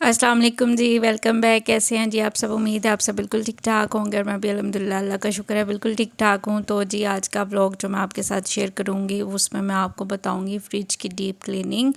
अस्सलाम वालेकुम जी, welcome back. कैसे हैं जी आप सब? उम्मीद है आप सब बिल्कुल ठीक ठाक होंगे और मैं भी अल्हम्दुलिल्लाह अल्लाह का शुक्र है बिल्कुल ठीक ठाक हूँ। तो जी आज का व्लॉग जो मैं आपके साथ शेयर करूँगी उसमें मैं आपको बताऊँगी फ्रिज की डीप क्लीनिंग।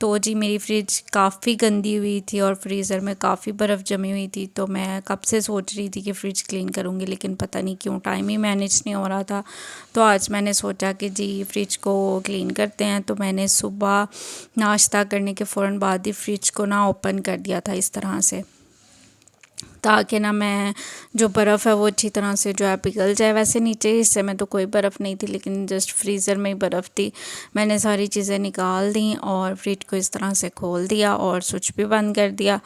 तो जी मेरी फ्रिज काफ़ी गंदी हुई थी और फ्रीज़र में काफ़ी बर्फ़ जमी हुई थी, तो मैं कब से सोच रही थी कि फ़्रिज क्लीन करूँगी, लेकिन पता नहीं क्यों टाइम ही मैनेज नहीं हो रहा था। तो आज मैंने सोचा कि जी फ्रिज को क्लीन करते हैं। तो मैंने सुबह नाश्ता करने के फ़ौरन बाद ही फ्रिज को ना ओपन कर दिया था इस तरह से, ताकि ना मैं जो बर्फ़ है वो अच्छी तरह से जो है पिघल जाए। वैसे नीचे हिस्से में तो कोई बर्फ़ नहीं थी, लेकिन जस्ट फ्रीज़र में ही बर्फ़ थी। मैंने सारी चीज़ें निकाल दी और फ्रिज को इस तरह से खोल दिया और स्विच भी बंद कर दिया,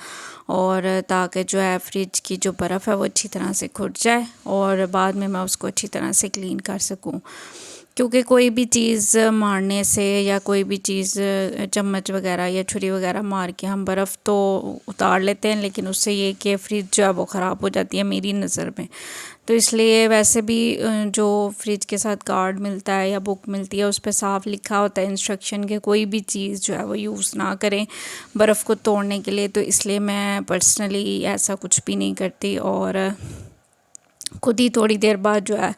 और ताकि जो है फ्रिज की जो बर्फ़ है वो अच्छी तरह से घुट जाए और बाद में मैं उसको अच्छी तरह से क्लीन कर सकूँ। क्योंकि कोई भी चीज़ मारने से या कोई भी चीज़ चम्मच वगैरह या छुरी वगैरह मार के हम बर्फ़ तो उतार लेते हैं, लेकिन उससे ये कि फ्रिज जो है वो ख़राब हो जाती है मेरी नज़र में। तो इसलिए वैसे भी जो फ्रिज के साथ कार्ड मिलता है या बुक मिलती है उस पर साफ लिखा होता है इंस्ट्रक्शन के कोई भी चीज़ जो है वो यूज़ ना करें बर्फ़ को तोड़ने के लिए। तो इसलिए मैं पर्सनली ऐसा कुछ भी नहीं करती और खुद ही थोड़ी देर बाद जो है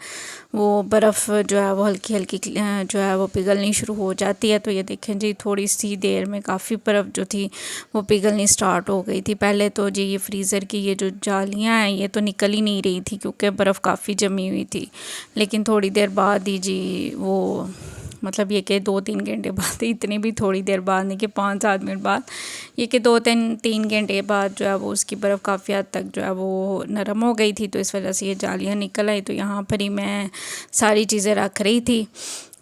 वो बर्फ़ जो है वो हल्की हल्की जो है वो पिघलनी शुरू हो जाती है। तो ये देखें जी थोड़ी सी देर में काफ़ी बर्फ़ जो थी वो पिघलनी स्टार्ट हो गई थी। पहले तो जी ये फ्रीज़र की ये जो जालियाँ हैं ये तो निकल ही नहीं रही थी क्योंकि बर्फ़ काफ़ी जमी हुई थी, लेकिन थोड़ी देर बाद ही जी वो मतलब ये कि 2-3 घंटे बाद, इतनी भी थोड़ी देर बाद नहीं कि 5-7 मिनट बाद, ये कि 2-3 घंटे बाद जो है वो उसकी बर्फ़ काफ़ी हद तक जो है वो नरम हो गई थी। तो इस वजह से ये जालियाँ निकल आई। तो यहाँ पर ही मैं सारी चीज़ें रख रही थी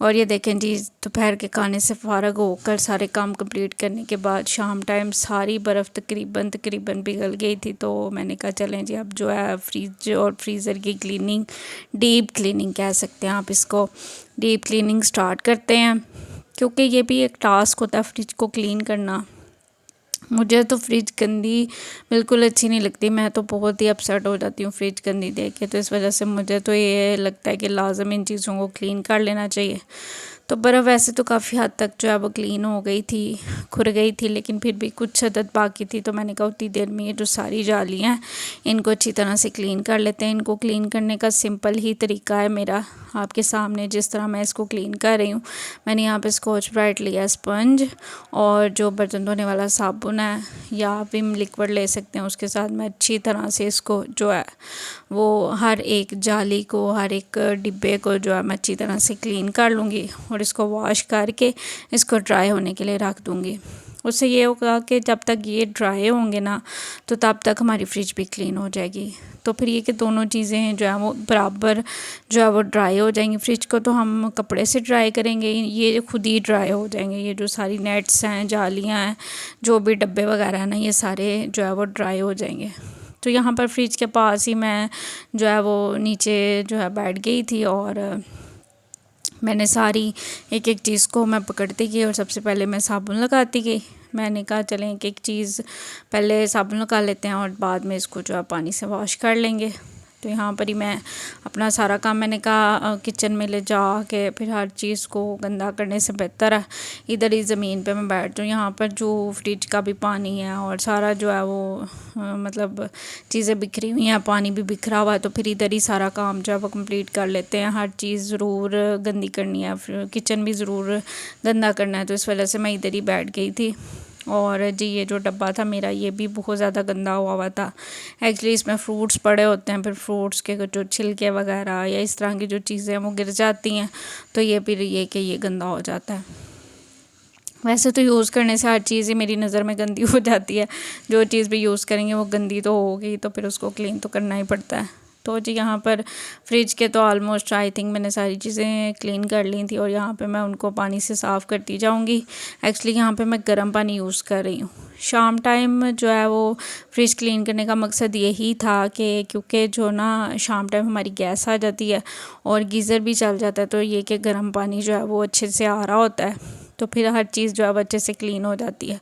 और ये देखें जी दोपहर के खाने से फ़ारग होकर सारे काम कंप्लीट करने के बाद शाम टाइम सारी बर्फ़ तकरीबन पिघल गई थी। तो मैंने कहा चलें जी अब जो है फ्रिज और फ्रीज़र की क्लीनिंग, डीप क्लीनिंग कह सकते हैं आप इसको, डीप क्लीनिंग स्टार्ट करते हैं, क्योंकि ये भी एक टास्क होता है फ्रिज को क्लीन करना। मुझे तो फ्रिज गंदी बिल्कुल अच्छी नहीं लगती, मैं तो बहुत ही अपसेट हो जाती हूँ फ्रिज गंदी देख के। तो इस वजह से मुझे तो ये लगता है कि लाजम इन चीज़ों को क्लीन कर लेना चाहिए। तो बर्फ़ वैसे तो काफ़ी हद तक जो है वो क्लीन हो गई थी, खुर गई थी, लेकिन फिर भी कुछ हद बाकी थी। तो मैंने कहा उतनी देर में ये जो सारी जालियाँ हैं इनको अच्छी तरह से क्लीन कर लेते हैं। इनको क्लीन करने का सिंपल ही तरीका है मेरा आपके सामने, जिस तरह मैं इसको क्लीन कर रही हूँ। मैंने यहाँ पे स्कॉच ब्राइट लिया स्पंज और जो बर्तन धोने वाला साबुन है या विम लिक्विड ले सकते हैं, उसके साथ मैं अच्छी तरह से इसको जो है वो हर एक जाली को, हर एक डिब्बे को जो है मैं अच्छी तरह से क्लीन कर लूँगी और इसको वॉश करके इसको ड्राई होने के लिए रख दूँगी। उससे ये होगा कि जब तक ये ड्राई होंगे ना तो तब तक हमारी फ्रिज भी क्लीन हो जाएगी। तो फिर ये कि दोनों चीज़ें जो है वो बराबर जो है वो ड्राई हो जाएंगी। फ्रिज को तो हम कपड़े से ड्राई करेंगे, ये खुद ही ड्राई हो जाएंगे। ये जो सारी नेट्स हैं, जालियाँ हैं, जो भी डब्बे वगैरह हैं ना, ये सारे जो है वो ड्राई हो जाएंगे। तो यहाँ पर फ्रिज के पास ही मैं जो है वो नीचे जो है बैठ गई थी और मैंने सारी एक एक चीज़ को मैं पकड़ती गई और सबसे पहले मैं साबुन लगाती गई। मैंने कहा चलें एक एक चीज़ पहले साबुन लगा लेते हैं और बाद में इसको जो है पानी से वॉश कर लेंगे। तो यहाँ पर ही मैं अपना सारा काम, मैंने कहा किचन में ले जा के फिर हर चीज़ को गंदा करने से बेहतर है इधर ही ज़मीन पे मैं बैठ जाऊँ। यहाँ पर जो फ्रिज का भी पानी है और सारा जो है वो मतलब चीज़ें बिखरी हुई हैं, पानी भी बिखरा हुआ है। तो फिर इधर ही सारा काम जो है वो कंप्लीट कर लेते हैं। हर चीज़ ज़रूर गंदी करनी है, फिर किचन भी ज़रूर गंदा करना है। तो इस वजह से मैं इधर ही बैठ गई थी। और जी ये जो डब्बा था मेरा ये भी बहुत ज़्यादा गंदा हुआ था। एक्चुअली इसमें फ्रूट्स पड़े होते हैं, फिर फ्रूट्स के जो छिलके वगैरह या इस तरह की जो चीज़ें हैं वो गिर जाती हैं, तो ये फिर ये कि ये गंदा हो जाता है। वैसे तो यूज़ करने से हर चीज़ ही मेरी नज़र में गंदी हो जाती है, जो चीज़ भी यूज़ करेंगे वो गंदी तो होगी, तो फिर उसको क्लीन तो करना ही पड़ता है। तो जी यहाँ पर फ्रिज के तो ऑलमोस्ट आई थिंक मैंने सारी चीज़ें क्लीन कर ली थी और यहाँ पे मैं उनको पानी से साफ़ करती जाऊँगी। एक्चुअली यहाँ पे मैं गर्म पानी यूज़ कर रही हूँ। शाम टाइम जो है वो फ्रिज क्लीन करने का मकसद यही था कि क्योंकि जो ना शाम टाइम हमारी गैस आ जाती है और गीज़र भी चल जाता है, तो ये कि गर्म पानी जो है वो अच्छे से आ रहा होता है, तो फिर हर चीज़ जो है वो अच्छे से क्लीन हो जाती है।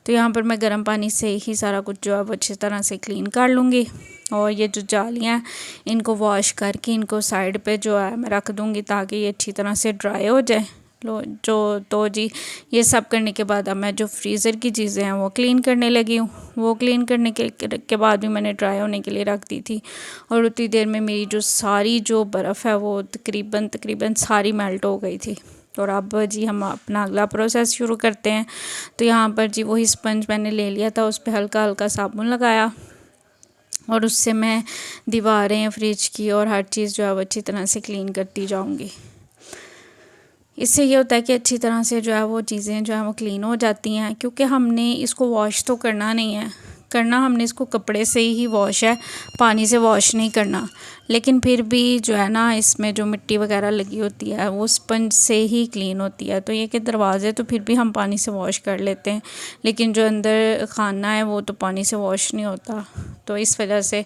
तो यहाँ पर मैं गर्म पानी से ही सारा कुछ जो है वो अच्छी तरह से क्लीन कर लूँगी। और ये जो जालियाँ हैं इनको वॉश करके इनको साइड पे जो है मैं रख दूँगी ताकि ये अच्छी तरह से ड्राई हो जाए। लो जो तो जी ये सब करने के बाद अब मैं जो फ्रीज़र की चीज़ें हैं वो क्लीन करने लगी हूँ। वो क्लीन करने के बाद भी मैंने ड्राई होने के लिए रख दी थी और उतनी देर में मेरी जो सारी जो बर्फ़ है वो तकरीबन सारी मेल्ट हो गई थी। और अब जी हम अपना अगला प्रोसेस शुरू करते हैं। तो यहाँ पर जी वही स्पंज मैंने ले लिया था, उस पर हल्का हल्का साबुन लगाया और उससे मैं दीवारें फ्रिज की और हर चीज़ जो है वो अच्छी तरह से क्लीन करती जाऊँगी। इससे ये होता है कि अच्छी तरह से जो है वो चीज़ें जो है वो क्लीन हो जाती हैं, क्योंकि हमने इसको वॉश तो करना नहीं है, करना हमने इसको कपड़े से ही वॉश है, पानी से वॉश नहीं करना। लेकिन फिर भी जो है ना इसमें जो मिट्टी वगैरह लगी होती है वो स्पंज से ही क्लीन होती है। तो ये कि दरवाज़े तो फिर भी हम पानी से वॉश कर लेते हैं, लेकिन जो अंदर खाना है वो तो पानी से वॉश नहीं होता। तो इस वजह से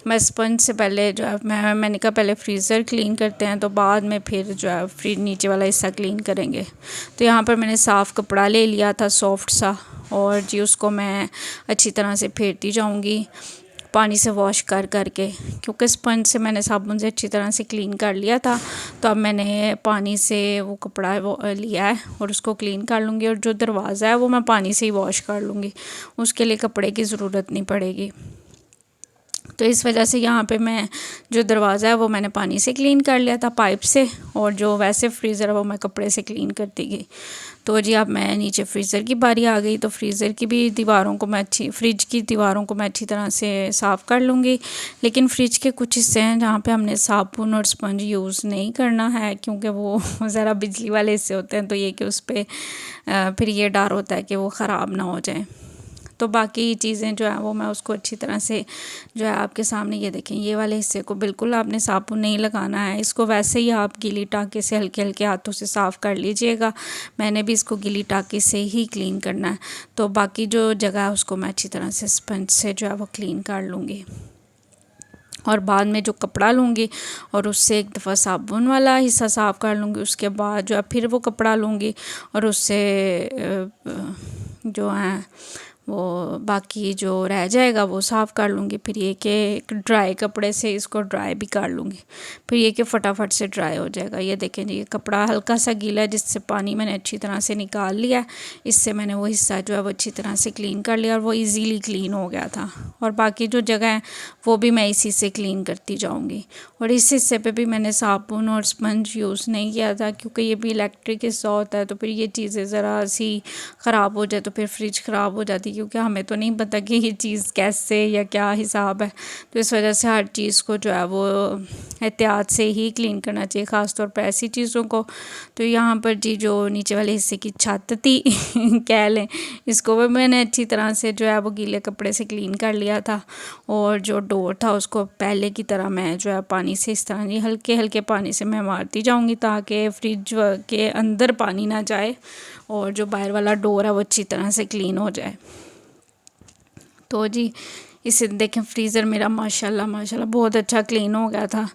मैं स्पंज से पहले जो है मैंने कहा पहले फ्रीज़र क्लीन करते हैं तो बाद में फिर जो है फ्रिज नीचे वाला हिस्सा क्लीन करेंगे। तो यहाँ पर मैंने साफ़ कपड़ा ले लिया था सॉफ्ट सा, और जी उसको मैं अच्छी तरह से फेरती जाऊँगी पानी से वॉश कर करके, क्योंकि स्पंज से मैंने साबुन से अच्छी तरह से क्लीन कर लिया था। तो अब मैंने पानी से वो कपड़ा वो लिया है और उसको क्लीन कर लूँगी, और जो दरवाज़ा है वो मैं पानी से ही वॉश कर लूँगी, उसके लिए कपड़े की ज़रूरत नहीं पड़ेगी। तो इस वजह से यहाँ पे मैं जो दरवाज़ा है वो मैंने पानी से क्लीन कर लिया था पाइप से, और जो वैसे फ्रीज़र है वो मैं कपड़े से क्लीन करती गई। तो जी अब मैं नीचे फ्रीज़र की बारी आ गई, तो फ्रीज़र की भी दीवारों को मैं फ्रिज की दीवारों को मैं अच्छी तरह से साफ़ कर लूँगी। लेकिन फ्रिज के कुछ हिस्से हैं जहाँ पे हमने साबुन और स्पंज यूज़ नहीं करना है, क्योंकि वो ज़रा बिजली वाले हिस्से होते हैं, तो ये कि उस पर फिर ये डर होता है कि वो ख़राब ना हो जाए। तो बाकी चीज़ें जो है वो मैं उसको अच्छी तरह से जो है आपके सामने, ये देखें ये वाले हिस्से को बिल्कुल आपने साबुन नहीं लगाना है, इसको वैसे ही आप गीली टाँके से हल्के हल्के हाथों से साफ़ कर लीजिएगा। मैंने भी इसको गीली टाँके से ही क्लीन करना है। तो बाकी जो जगह है उसको मैं अच्छी तरह से स्पंज से जो है वो क्लीन कर लूँगी, और बाद में जो कपड़ा लूँगी और उससे एक दफ़ा साबुन वाला हिस्सा साफ़ कर लूँगी। उसके बाद जो है फिर वो कपड़ा लूँगी और उससे जो है वो बाकी जो रह जाएगा वो साफ़ कर लूँगी। फिर ये कि एक ड्राई कपड़े से इसको ड्राई भी कर लूँगी, फिर ये कि फटाफट से ड्राई हो जाएगा। ये देखें जी ये कपड़ा हल्का सा गीला है, जिससे पानी मैंने अच्छी तरह से निकाल लिया है। इससे मैंने वो हिस्सा जो है वो अच्छी तरह से क्लीन कर लिया और वो ईज़िली क्लीन हो गया था। और बाकी जो जगह है वो भी मैं इसी से क्लीन करती जाऊँगी। और इस हिस्से पे भी मैंने साबुन और स्पंज यूज़ नहीं किया था, क्योंकि ये भी इलेक्ट्रिक हिस्सा होता है, तो फिर ये चीज़ें ज़रा सी ख़राब हो जाए तो फिर फ्रिज ख़राब हो जाती, क्योंकि हमें तो नहीं पता कि ये चीज़ कैसे या क्या हिसाब है। तो इस वजह से हर चीज़ को जो है वो एहतियात से ही क्लीन करना चाहिए, ख़ास तौर पर ऐसी चीज़ों को। तो यहाँ पर जी जो नीचे वाले हिस्से की छत थी कह लें, इसको भी मैंने अच्छी तरह से जो है वो गीले कपड़े से क्लीन कर लिया था। और जो डोर था उसको पहले की तरह मैं जो है पानी से इस तरह हल्के हल्के पानी से मैं मारती जाऊँगी, ताकि फ्रिज के अंदर पानी ना जाए और जो बाहर वाला डोर है वो अच्छी तरह से क्लीन हो जाए। तो जी इसे देखें फ्रीज़र मेरा माशाल्लाह बहुत अच्छा क्लीन हो गया था।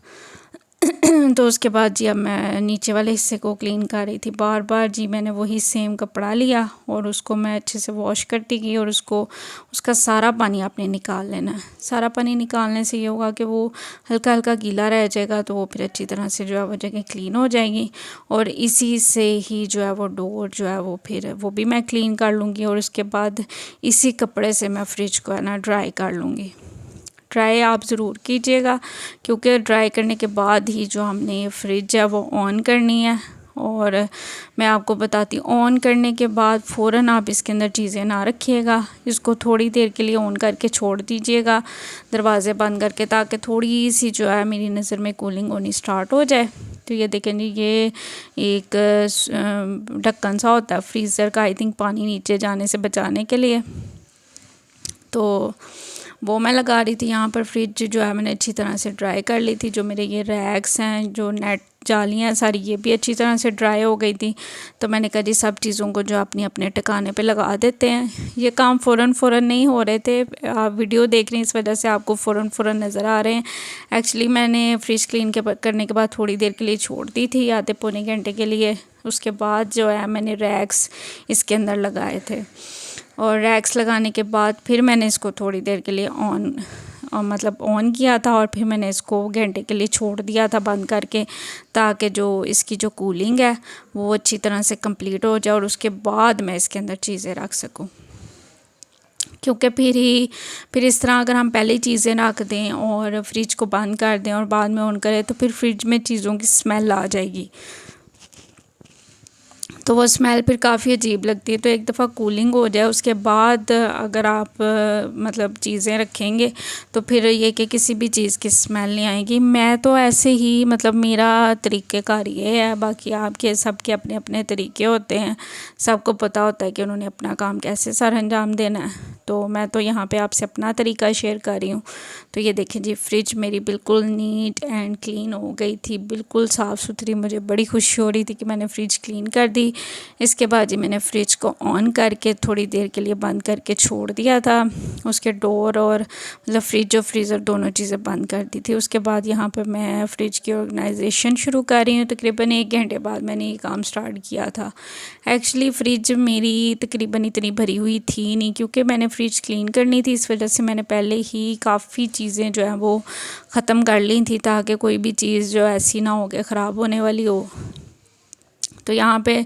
तो उसके बाद जी अब मैं नीचे वाले हिस्से को क्लीन कर रही थी। बार बार जी मैंने वही सेम कपड़ा लिया और उसको मैं अच्छे से वॉश करती गई, और उसका सारा पानी आपने निकाल लेना है। सारा पानी निकालने से ये होगा कि वो हल्का हल्का गीला रह जाएगा, तो वो फिर अच्छी तरह से जो है वो जगह क्लीन हो जाएगी। और इसी से ही जो है वो डोर जो है वो फिर वो भी मैं क्लीन कर लूँगी, और उसके बाद इसी कपड़े से मैं फ्रिज को है ना ड्राई कर लूँगी। ड्राई आप ज़रूर कीजिएगा, क्योंकि ड्राई करने के बाद ही जो हमने ये फ्रिज है वो ऑन करनी है। और मैं आपको बताती हूँ, ऑन करने के बाद फ़ौरन आप इसके अंदर चीज़ें ना रखिएगा, इसको थोड़ी देर के लिए ऑन करके छोड़ दीजिएगा दरवाज़े बंद करके, ताकि थोड़ी सी जो है मेरी नज़र में कूलिंग होनी स्टार्ट हो जाए। तो ये देखें जी ये एक ढक्कन सा होता है फ्रीज़र का, आई थिंक पानी नीचे जाने से बचाने के लिए, तो वो मैं लगा रही थी यहाँ पर। फ्रिज जो है मैंने अच्छी तरह से ड्राई कर ली थी। जो मेरे ये रैक्स हैं, जो नेट जालियाँ सारी, ये भी अच्छी तरह से ड्राई हो गई थी। तो मैंने कहा जी सब चीज़ों को जो अपने अपने ठिकाने पे लगा देते हैं। ये काम फ़ौरन नहीं हो रहे थे, आप वीडियो देख रहे हैं इस वजह से आपको फ़ौरन नज़र आ रहे हैं। एक्चुअली मैंने फ्रिज क्लीन करने के बाद थोड़ी देर के लिए छोड़ दी थी, आधे पौने घंटे के लिए। उसके बाद जो है मैंने रैक्स इसके अंदर लगाए थे, और रैक्स लगाने के बाद फिर मैंने इसको थोड़ी देर के लिए मतलब ऑन किया था और फिर मैंने इसको घंटे के लिए छोड़ दिया था बंद करके, ताकि जो इसकी जो कूलिंग है वो अच्छी तरह से कंप्लीट हो जाए और उसके बाद मैं इसके अंदर चीज़ें रख सकूँ। क्योंकि फिर इस तरह अगर हम पहले ही चीज़ें रख दें और फ्रिज को बंद कर दें और बाद में ऑन करें तो फिर फ्रिज में चीज़ों की स्मेल आ जाएगी, तो वो स्मेल फिर काफ़ी अजीब लगती है। तो एक दफ़ा कूलिंग हो जाए उसके बाद अगर आप मतलब चीज़ें रखेंगे तो फिर ये कि किसी भी चीज़ की स्मेल नहीं आएगी। मैं तो ऐसे ही मतलब मेरा तरीक़ेकार ये है, बाकी आपके सबके अपने अपने तरीके होते हैं, सबको पता होता है कि उन्होंने अपना काम कैसे सर अंजाम देना है। तो मैं तो यहाँ पे आपसे अपना तरीका शेयर कर रही हूँ। तो ये देखें जी, फ्रिज मेरी बिल्कुल नीट एंड क्लीन हो गई थी, बिल्कुल साफ़ सुथरी। मुझे बड़ी खुशी हो रही थी कि मैंने फ़्रिज क्लीन कर दी। इसके बाद जी मैंने फ्रिज को ऑन करके थोड़ी देर के लिए बंद करके छोड़ दिया था, उसके डोर और मतलब फ्रिज और फ्रीज़र दोनों चीज़ें बंद कर दी थी। उसके बाद यहाँ पर मैं फ़्रिज की ऑर्गेनाइजेशन शुरू कर रही हूँ। तकरीबन 1 घंटे बाद मैंने ये काम स्टार्ट किया था। एक्चुअली फ्रिज मेरी तकरीबन इतनी भरी हुई थी नहीं, क्योंकि मैंने फ्रिज क्लीन करनी थी, इस वजह से मैंने पहले ही काफ़ी चीज़ें जो हैं वो ख़त्म कर ली थी, ताकि कोई भी चीज़ जो ऐसी ना हो कि ख़राब होने वाली हो। तो यहाँ पे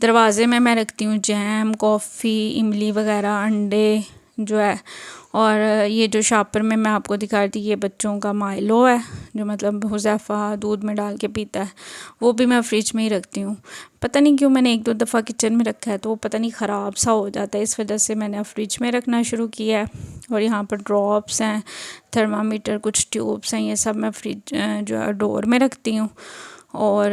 दरवाज़े में मैं रखती हूँ जैम, कॉफ़ी, इमली वगैरह, अंडे जो है। और ये जो शॉपर में मैं आपको दिखा रही थी, ये बच्चों का माइलो है जो मतलब हुज़ैफ़ा दूध में डाल के पीता है, वो भी मैं फ्रिज में ही रखती हूँ। पता नहीं क्यों मैंने 1-2 दफ़ा किचन में रखा है तो वो पता नहीं ख़राब सा हो जाता है, इस वजह से मैंने अब फ्रिज में रखना शुरू किया है। और यहाँ पर ड्रॉप्स हैं, थर्मामीटर, कुछ ट्यूब्स हैं, ये सब मैं फ्रिज जो है डोर में रखती हूँ। और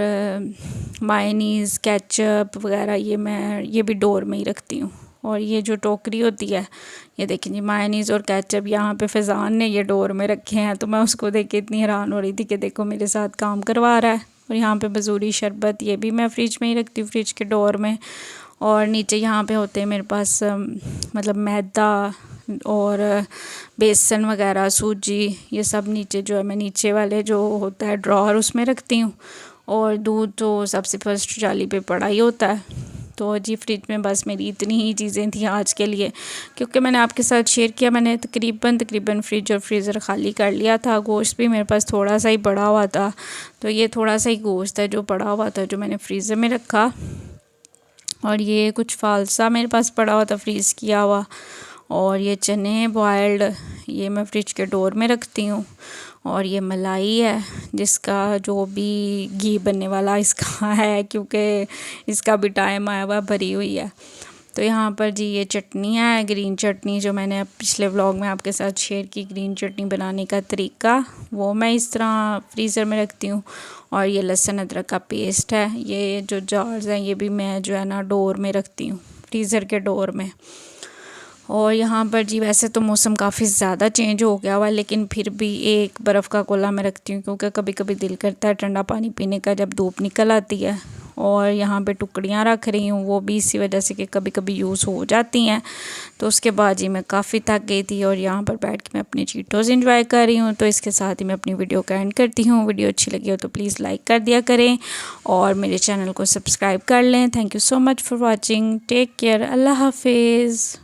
मायोनीज़, केचप वगैरह ये भी डोर में ही रखती हूँ। और ये जो टोकरी होती है, ये देखें जी, मायोनीज़ और केचप यहाँ पे फैज़ान ने ये डोर में रखे हैं, तो मैं उसको देख के इतनी हैरान हो रही थी कि देखो मेरे साथ काम करवा रहा है। और यहाँ पे बजूरी शरबत, ये भी मैं फ्रिज में ही रखती हूँ, फ्रिज के डोर में। और नीचे यहाँ पे होते हैं मेरे पास मतलब मैदा और बेसन वगैरह, सूजी, ये सब नीचे जो है मैं नीचे वाले जो होता है ड्रॉअर उसमें रखती हूँ। और दूध तो सबसे फर्स्ट जाली पे पड़ा ही होता है। तो जी फ्रिज में बस मेरी इतनी ही चीज़ें थी आज के लिए, क्योंकि मैंने आपके साथ शेयर किया, मैंने तकरीबन फ्रिज और फ्रीज़र खाली कर लिया था। गोश्त भी मेरे पास थोड़ा सा ही पड़ा हुआ था, तो ये थोड़ा सा ही गोश्त है जो पड़ा हुआ था जो मैंने फ्रीज़र में रखा। और ये कुछ फालसा मेरे पास पड़ा हुआ था फ्रीज़ किया हुआ। और ये चने बॉयल्ड, ये मैं फ्रिज के डोर में रखती हूँ। और ये मलाई है जिसका जो भी घी बनने वाला इसका है, क्योंकि इसका भी टाइम आया हुआ, भरी हुई है। तो यहाँ पर जी ये चटनी है, ग्रीन चटनी, जो मैंने पिछले व्लॉग में आपके साथ शेयर की, ग्रीन चटनी बनाने का तरीका, वो मैं इस तरह फ्रीज़र में रखती हूँ। और ये लहसुन अदरक का पेस्ट है, ये जो जार्स हैं ये भी मैं जो है ना डोर में रखती हूँ, फ्रीज़र के डोर में। और यहाँ पर जी वैसे तो मौसम काफ़ी ज़्यादा चेंज हो गया हुआ, लेकिन फिर भी एक बर्फ़ का गोला मैं रखती हूँ, क्योंकि कभी कभी दिल करता है ठंडा पानी पीने का जब धूप निकल आती है। और यहाँ पे टुकड़ियाँ रख रही हूँ, वो भी इसी वजह से कि कभी कभी यूज़ हो जाती हैं। तो उसके बाद जी मैं काफ़ी थक गई थी और यहाँ पर बैठ के मैं अपने चीटोज़ एंजॉय कर रही हूँ। तो इसके साथ ही मैं अपनी वीडियो का एंड करती हूँ। वीडियो अच्छी लगी हो तो प्लीज़ लाइक कर दिया करें और मेरे चैनल को सब्सक्राइब कर लें। Thank you so much for watching, take care, अल्लाह हाफिज़।